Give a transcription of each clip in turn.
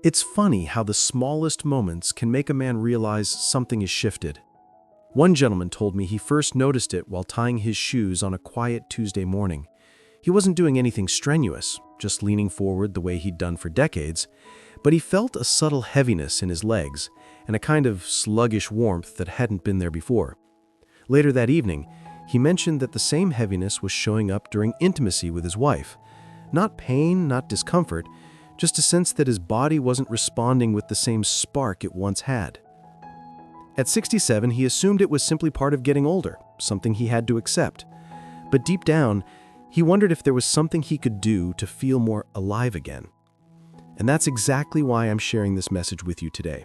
It's funny how the smallest moments can make a man realize something is shifted. One gentleman told me he first noticed it while tying his shoes on a quiet Tuesday morning. He wasn't doing anything strenuous, just leaning forward the way he'd done for decades, but he felt a subtle heaviness in his legs and a kind of sluggish warmth that hadn't been there before. Later that evening, he mentioned that the same heaviness was showing up during intimacy with his wife. Not pain, not discomfort, just a sense that his body wasn't responding with the same spark it once had. At 67, he assumed it was simply part of getting older, something he had to accept. But deep down, he wondered if there was something he could do to feel more alive again. And that's exactly why I'm sharing this message with you today.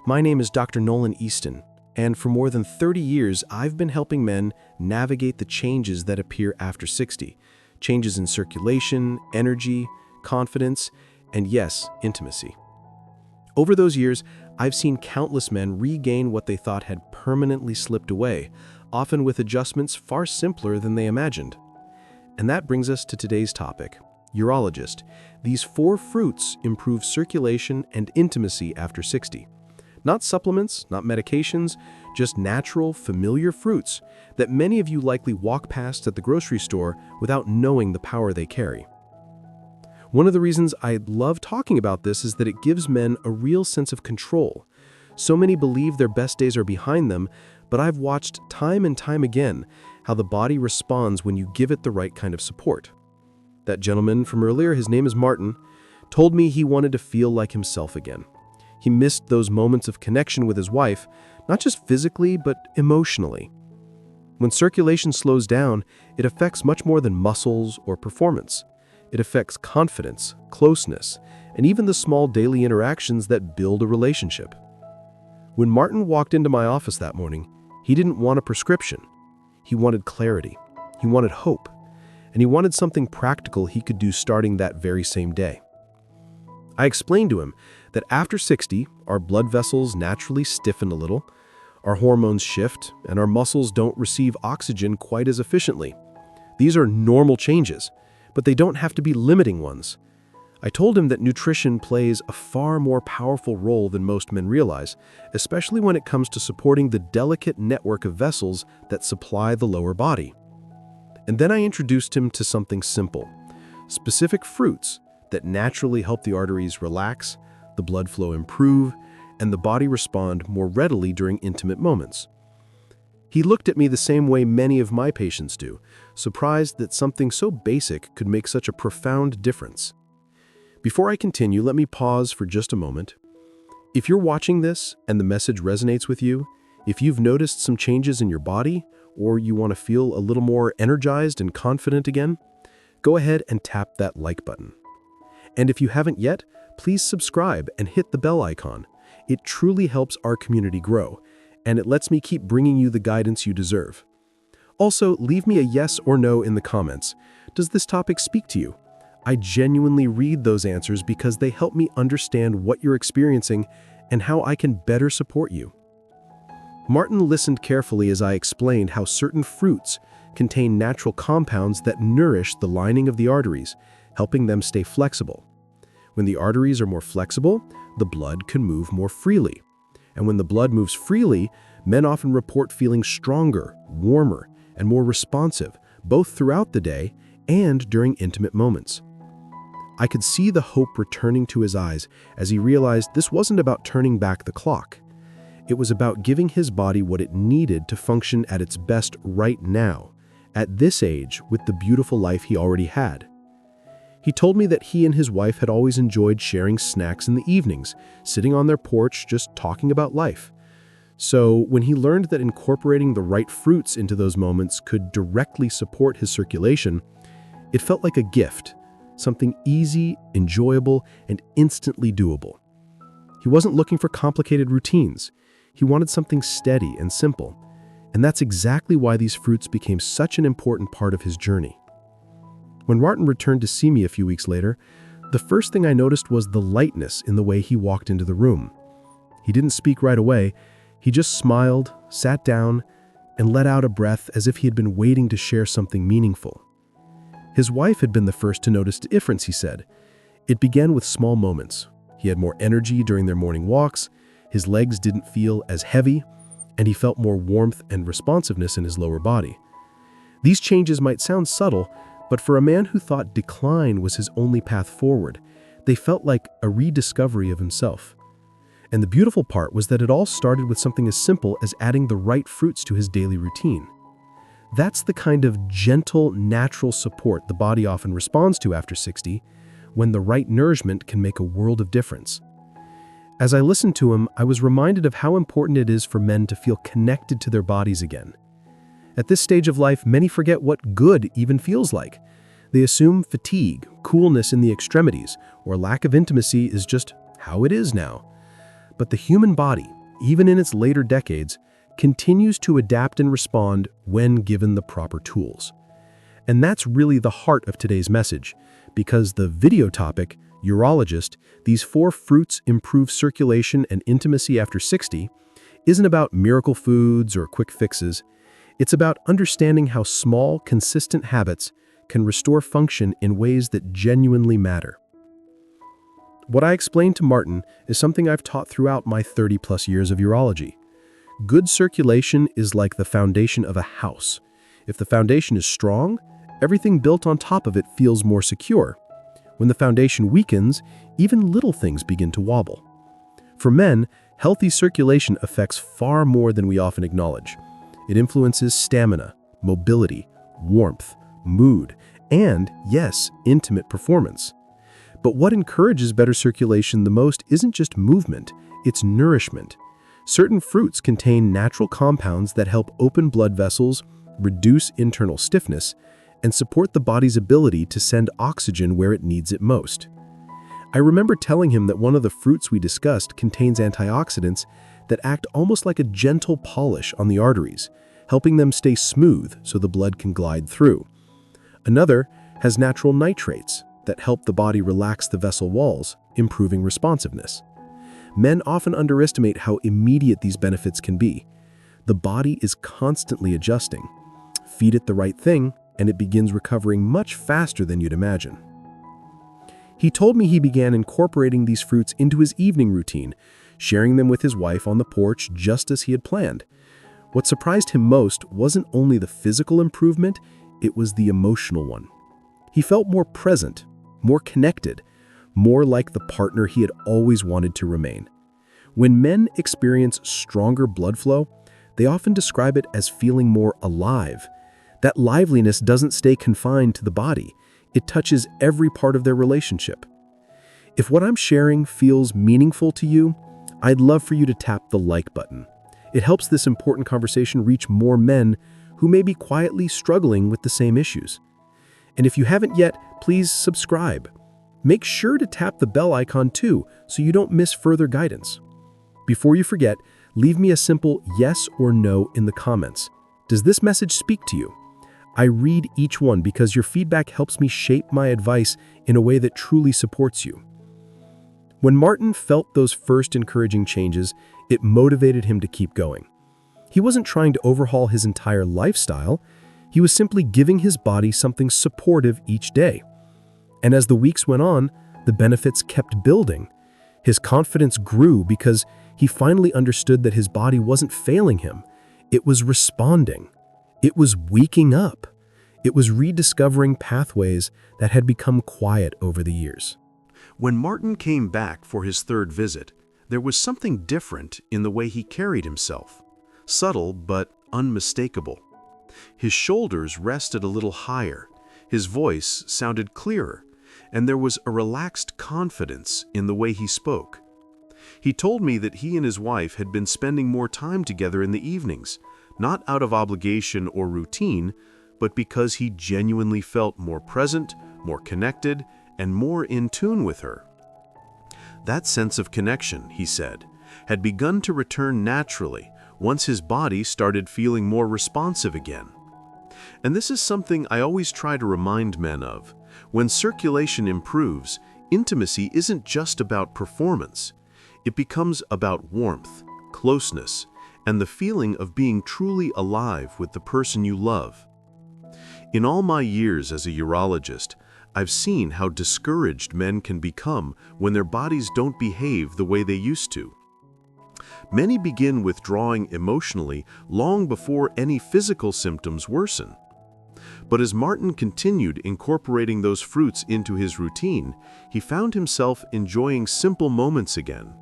My name is Dr. Nolan Easton, and for more than 30 years, I've been helping men navigate the changes that appear after 60. Changes in circulation, energy, confidence, and yes, intimacy. Over those years, I've seen countless men regain what they thought had permanently slipped away, often with adjustments far simpler than they imagined. And that brings us to today's topic, Urologist. These 4 fruits improve circulation and intimacy after 60. Not supplements, not medications, just natural, familiar fruits that many of you likely walk past at the grocery store without knowing the power they carry. One of the reasons I love talking about this is that it gives men a real sense of control. So many believe their best days are behind them, but I've watched time and time again how the body responds when you give it the right kind of support. That gentleman from earlier, his name is Martin, told me he wanted to feel like himself again. He missed those moments of connection with his wife, not just physically, but emotionally. When circulation slows down, it affects much more than muscles or performance. It affects confidence, closeness, and even the small daily interactions that build a relationship. When Martin walked into my office that morning, he didn't want a prescription. He wanted clarity. He wanted hope. And he wanted something practical he could do starting that very same day. I explained to him that after 60, our blood vessels naturally stiffen a little, our hormones shift, and our muscles don't receive oxygen quite as efficiently. These are normal changes, but they don't have to be limiting ones. I told him that nutrition plays a far more powerful role than most men realize, especially when it comes to supporting the delicate network of vessels that supply the lower body. And then I introduced him to something simple, specific fruits that naturally help the arteries relax, the blood flow improve, and the body respond more readily during intimate moments. He looked at me the same way many of my patients do, surprised that something so basic could make such a profound difference. Before I continue, let me pause for just a moment. If you're watching this and the message resonates with you, if you've noticed some changes in your body, or you want to feel a little more energized and confident again, go ahead and tap that like button. And if you haven't yet, please subscribe and hit the bell icon. It truly helps our community grow, and it lets me keep bringing you the guidance you deserve. Also, leave me a yes or no in the comments. Does this topic speak to you? I genuinely read those answers because they help me understand what you're experiencing and how I can better support you. Martin listened carefully as I explained how certain fruits contain natural compounds that nourish the lining of the arteries, helping them stay flexible. When the arteries are more flexible, the blood can move more freely. And when the blood moves freely, men often report feeling stronger, warmer, and more responsive, both throughout the day and during intimate moments. I could see the hope returning to his eyes as he realized this wasn't about turning back the clock. It was about giving his body what it needed to function at its best right now, at this age with the beautiful life he already had. He told me that he and his wife had always enjoyed sharing snacks in the evenings, sitting on their porch just talking about life. So when he learned that incorporating the right fruits into those moments could directly support his circulation, it felt like a gift, something easy, enjoyable, and instantly doable. He wasn't looking for complicated routines. He wanted something steady and simple. And that's exactly why these fruits became such an important part of his journey. When Martin returned to see me a few weeks later, the first thing I noticed was the lightness in the way he walked into the room. He didn't speak right away. He just smiled, sat down, and let out a breath as if he had been waiting to share something meaningful. His wife had been the first to notice the difference, he said. It began with small moments, He had more energy during their morning walks, his legs didn't feel as heavy, and he felt more warmth and responsiveness in his lower body. These changes might sound subtle, but for a man who thought decline was his only path forward, they felt like a rediscovery of himself. And the beautiful part was that it all started with something as simple as adding the right fruits to his daily routine. That's the kind of gentle, natural support the body often responds to after 60, when the right nourishment can make a world of difference. As I listened to him, I was reminded of how important it is for men to feel connected to their bodies again. At this stage of life, many forget what good even feels like. They assume fatigue, coolness in the extremities, or lack of intimacy is just how it is now. But the human body, even in its later decades, continues to adapt and respond when given the proper tools. And that's really the heart of today's message, because the video topic, Urologist, these 4 fruits improve circulation and intimacy after 60, isn't about miracle foods or quick fixes. It's about understanding how small, consistent habits can restore function in ways that genuinely matter. What I explained to Martin is something I've taught throughout my 30-plus years of urology. Good circulation is like the foundation of a house. If the foundation is strong, everything built on top of it feels more secure. When the foundation weakens, even little things begin to wobble. For men, healthy circulation affects far more than we often acknowledge. It influences stamina, mobility, warmth, mood, and, yes, intimate performance. But what encourages better circulation the most isn't just movement, it's nourishment. Certain fruits contain natural compounds that help open blood vessels, reduce internal stiffness, and support the body's ability to send oxygen where it needs it most. I remember telling him that one of the fruits we discussed contains antioxidants that act almost like a gentle polish on the arteries, helping them stay smooth so the blood can glide through. Another has natural nitrates that help the body relax the vessel walls, improving responsiveness. Men often underestimate how immediate these benefits can be. The body is constantly adjusting. Feed it the right thing, and it begins recovering much faster than you'd imagine. He told me he began incorporating these fruits into his evening routine, sharing them with his wife on the porch just as he had planned. What surprised him most wasn't only the physical improvement, it was the emotional one. He felt more present, more connected, more like the partner he had always wanted to remain. When men experience stronger blood flow, they often describe it as feeling more alive. That liveliness doesn't stay confined to the body. It touches every part of their relationship. If what I'm sharing feels meaningful to you, I'd love for you to tap the like button. It helps this important conversation reach more men who may be quietly struggling with the same issues. And if you haven't yet, please subscribe. Make sure to tap the bell icon too, so you don't miss further guidance. Before you forget, leave me a simple yes or no in the comments. Does this message speak to you? I read each one because your feedback helps me shape my advice in a way that truly supports you. When Martin felt those first encouraging changes, it motivated him to keep going. He wasn't trying to overhaul his entire lifestyle. He was simply giving his body something supportive each day. And as the weeks went on, the benefits kept building. His confidence grew because he finally understood that his body wasn't failing him. It was responding. It was waking up. It was rediscovering pathways that had become quiet over the years. When Martin came back for his 3rd visit, there was something different in the way he carried himself. Subtle but unmistakable. His shoulders rested a little higher, his voice sounded clearer, and there was a relaxed confidence in the way he spoke. He told me that he and his wife had been spending more time together in the evenings, not out of obligation or routine, but because he genuinely felt more present, more connected, and more in tune with her. That sense of connection, he said, had begun to return naturally once his body started feeling more responsive again. And this is something I always try to remind men of. When circulation improves, intimacy isn't just about performance. It becomes about warmth, closeness, and the feeling of being truly alive with the person you love. In all my years as a urologist, I've seen how discouraged men can become when their bodies don't behave the way they used to. Many begin withdrawing emotionally long before any physical symptoms worsen. But as Martin continued incorporating those fruits into his routine, he found himself enjoying simple moments again,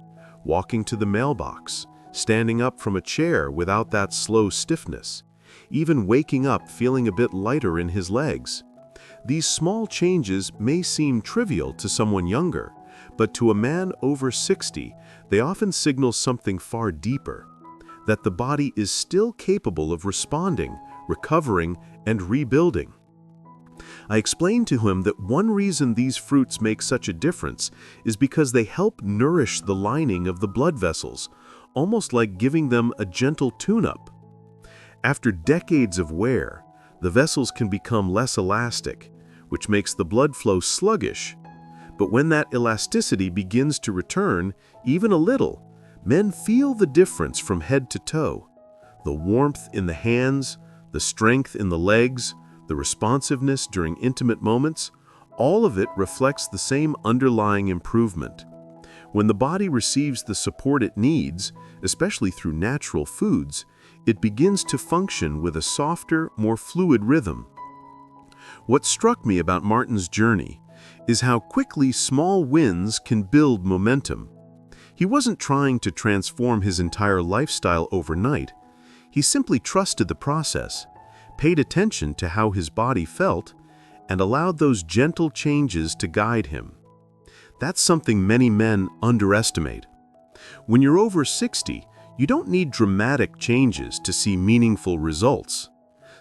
walking to the mailbox, standing up from a chair without that slow stiffness, even waking up feeling a bit lighter in his legs. These small changes may seem trivial to someone younger, but to a man over 60, they often signal something far deeper, that the body is still capable of responding, recovering, and rebuilding. I explained to him that one reason these fruits make such a difference is because they help nourish the lining of the blood vessels, almost like giving them a gentle tune-up. After decades of wear, the vessels can become less elastic, which makes the blood flow sluggish. But when that elasticity begins to return, even a little, men feel the difference from head to toe. The warmth in the hands, the strength in the legs, the responsiveness during intimate moments, all of it reflects the same underlying improvement. When the body receives the support it needs, especially through natural foods, it begins to function with a softer, more fluid rhythm. What struck me about Martin's journey is how quickly small wins can build momentum. He wasn't trying to transform his entire lifestyle overnight. He simply trusted the process, paid attention to how his body felt, and allowed those gentle changes to guide him. That's something many men underestimate. When you're over 60, you don't need dramatic changes to see meaningful results.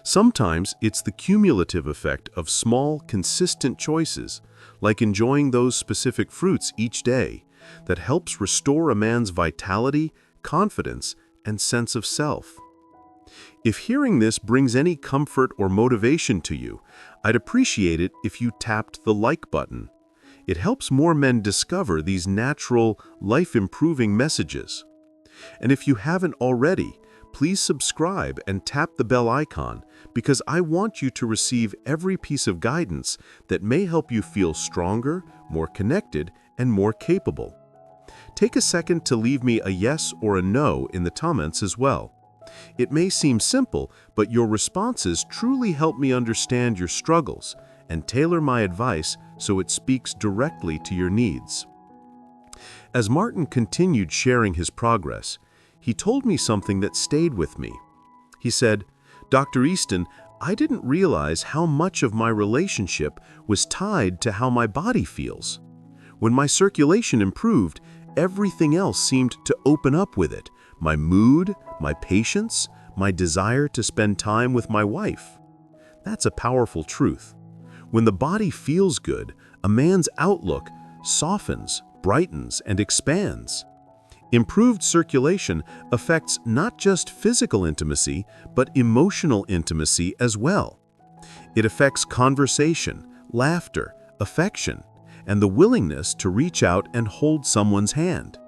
Sometimes it's the cumulative effect of small, consistent choices, like enjoying those specific fruits each day, that helps restore a man's vitality, confidence, and sense of self. If hearing this brings any comfort or motivation to you, I'd appreciate it if you tapped the like button. It helps more men discover these natural, life-improving messages. And if you haven't already, please subscribe and tap the bell icon, because I want you to receive every piece of guidance that may help you feel stronger, more connected, and more capable. Take a second to leave me a yes or a no in the comments as well. It may seem simple, but your responses truly help me understand your struggles and tailor my advice so it speaks directly to your needs. As Martin continued sharing his progress, he told me something that stayed with me. He said, "Dr. Easton, I didn't realize how much of my relationship was tied to how my body feels. When my circulation improved, everything else seemed to open up with it. My mood, my patience, my desire to spend time with my wife." That's a powerful truth. When the body feels good, a man's outlook softens, brightens, and expands. Improved circulation affects not just physical intimacy, but emotional intimacy as well. It affects conversation, laughter, affection, and the willingness to reach out and hold someone's hand.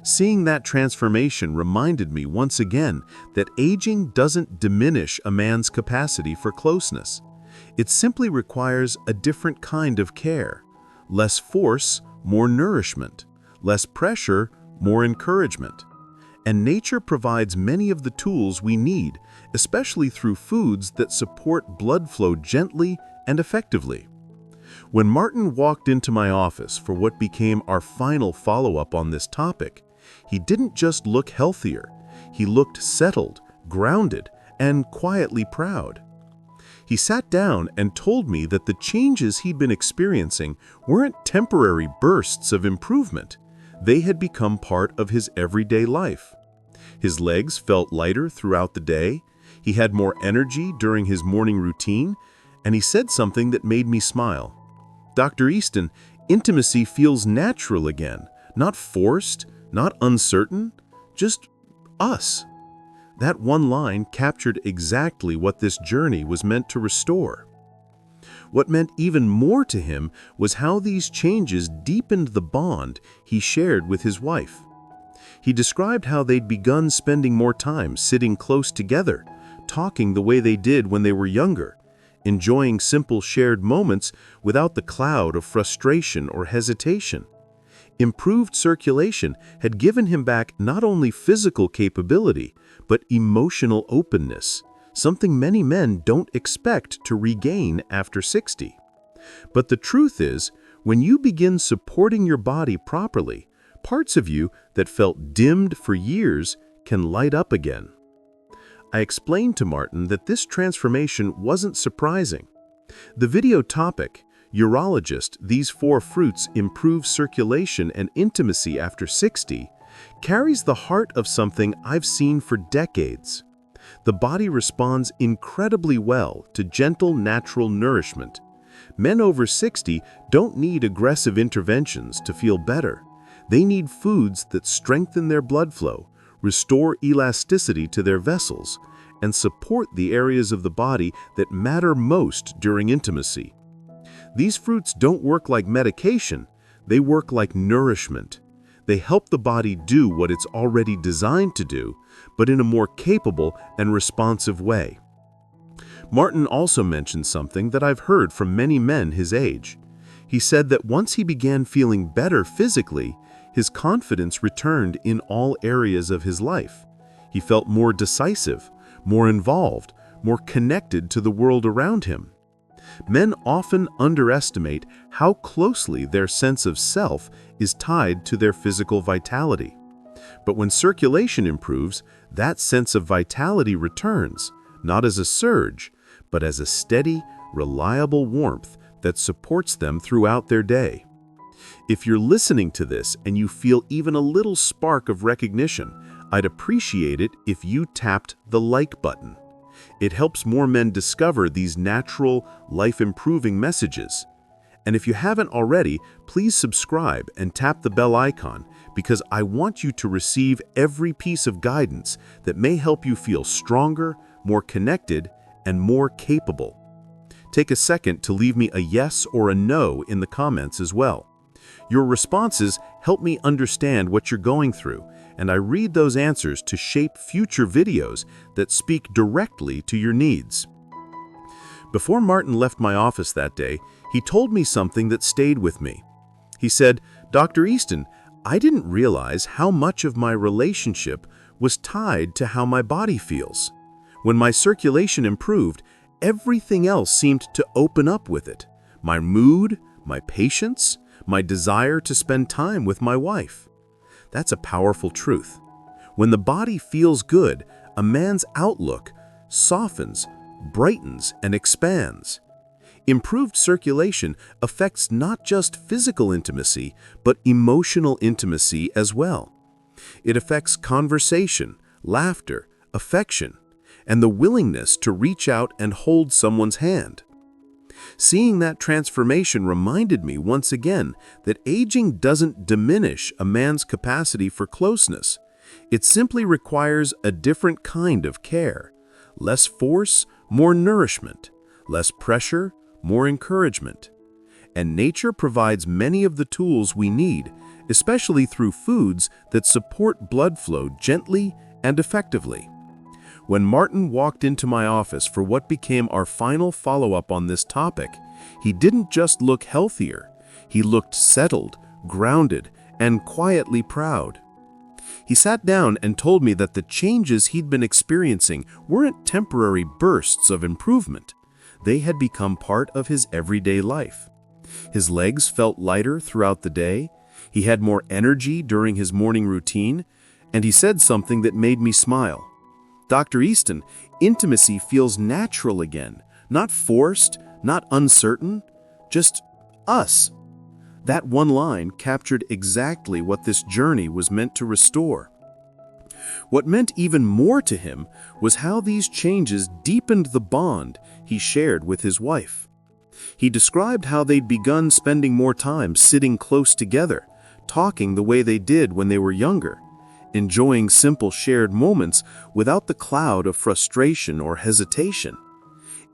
Seeing that transformation reminded me once again that aging doesn't diminish a man's capacity for closeness. It simply requires a different kind of care. Less force, more nourishment. Less pressure, more encouragement. And nature provides many of the tools we need, especially through foods that support blood flow gently and effectively. When Martin walked into my office for what became our final follow-up on this topic, he didn't just look healthier, he looked settled, grounded, and quietly proud. He sat down and told me that the changes he'd been experiencing weren't temporary bursts of improvement. They had become part of his everyday life. His legs felt lighter throughout the day, he had more energy during his morning routine, and he said something that made me smile. "Dr. Easton, intimacy feels natural again, not forced, not uncertain, just us." That one line captured exactly what this journey was meant to restore. What meant even more to him was how these changes deepened the bond he shared with his wife. He described how they'd begun spending more time sitting close together, talking the way they did when they were younger, enjoying simple shared moments without the cloud of frustration or hesitation. Improved circulation had given him back not only physical capability, but emotional openness, something many men don't expect to regain after 60. But the truth is, when you begin supporting your body properly, parts of you that felt dimmed for years can light up again. I explained to Martin that this transformation wasn't surprising. The video topic, Urologist, These 4 Fruits Improve Circulation and Intimacy After 60, carries the heart of something I've seen for decades. The body responds incredibly well to gentle, natural nourishment. Men over 60 don't need aggressive interventions to feel better. They need foods that strengthen their blood flow, restore elasticity to their vessels, and support the areas of the body that matter most during intimacy. These fruits don't work like medication, they work like nourishment. They help the body do what it's already designed to do, but in a more capable and responsive way. Martin also mentioned something that I've heard from many men his age. He said that once he began feeling better physically, his confidence returned in all areas of his life. He felt more decisive, more involved, more connected to the world around him. Men often underestimate how closely their sense of self is tied to their physical vitality. But when circulation improves, that sense of vitality returns, not as a surge, but as a steady, reliable warmth that supports them throughout their day. If you're listening to this and you feel even a little spark of recognition, I'd appreciate it if you tapped the like button. It helps more men discover these natural, life-improving messages. And if you haven't already, please subscribe and tap the bell icon because I want you to receive every piece of guidance that may help you feel stronger, more connected, and more capable. Take a second to leave me a yes or a no in the comments as well. Your responses help me understand what you're going through, and I read those answers to shape future videos that speak directly to your needs. Before Martin left my office that day, he told me something that stayed with me. He said, "Dr. Easton, I didn't realize how much of my relationship was tied to how my body feels. When my circulation improved, everything else seemed to open up with it. My mood, my patience, my desire to spend time with my wife." That's a powerful truth. When the body feels good, a man's outlook softens, brightens, and expands. Improved circulation affects not just physical intimacy, but emotional intimacy as well. It affects conversation, laughter, affection, and the willingness to reach out and hold someone's hand. Seeing that transformation reminded me once again that aging doesn't diminish a man's capacity for closeness. It simply requires a different kind of care. Less force, more nourishment. Less pressure, more encouragement. And nature provides many of the tools we need, especially through foods that support blood flow gently and effectively. When Martin walked into my office for what became our final follow-up on this topic, he didn't just look healthier. He looked settled, grounded, and quietly proud. He sat down and told me that the changes he'd been experiencing weren't temporary bursts of improvement. They had become part of his everyday life. His legs felt lighter throughout the day, he had more energy during his morning routine, and he said something that made me smile. "Dr. Easton, intimacy feels natural again, not forced, not uncertain, just us." That one line captured exactly what this journey was meant to restore. What meant even more to him was how these changes deepened the bond he shared with his wife. He described how they'd begun spending more time sitting close together, talking the way they did when they were younger, enjoying simple shared moments without the cloud of frustration or hesitation.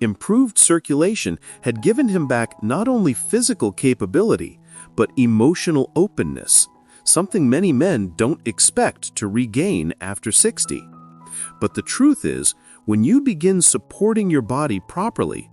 Improved circulation had given him back not only physical capability, but emotional openness, something many men don't expect to regain after 60. But the truth is, when you begin supporting your body properly,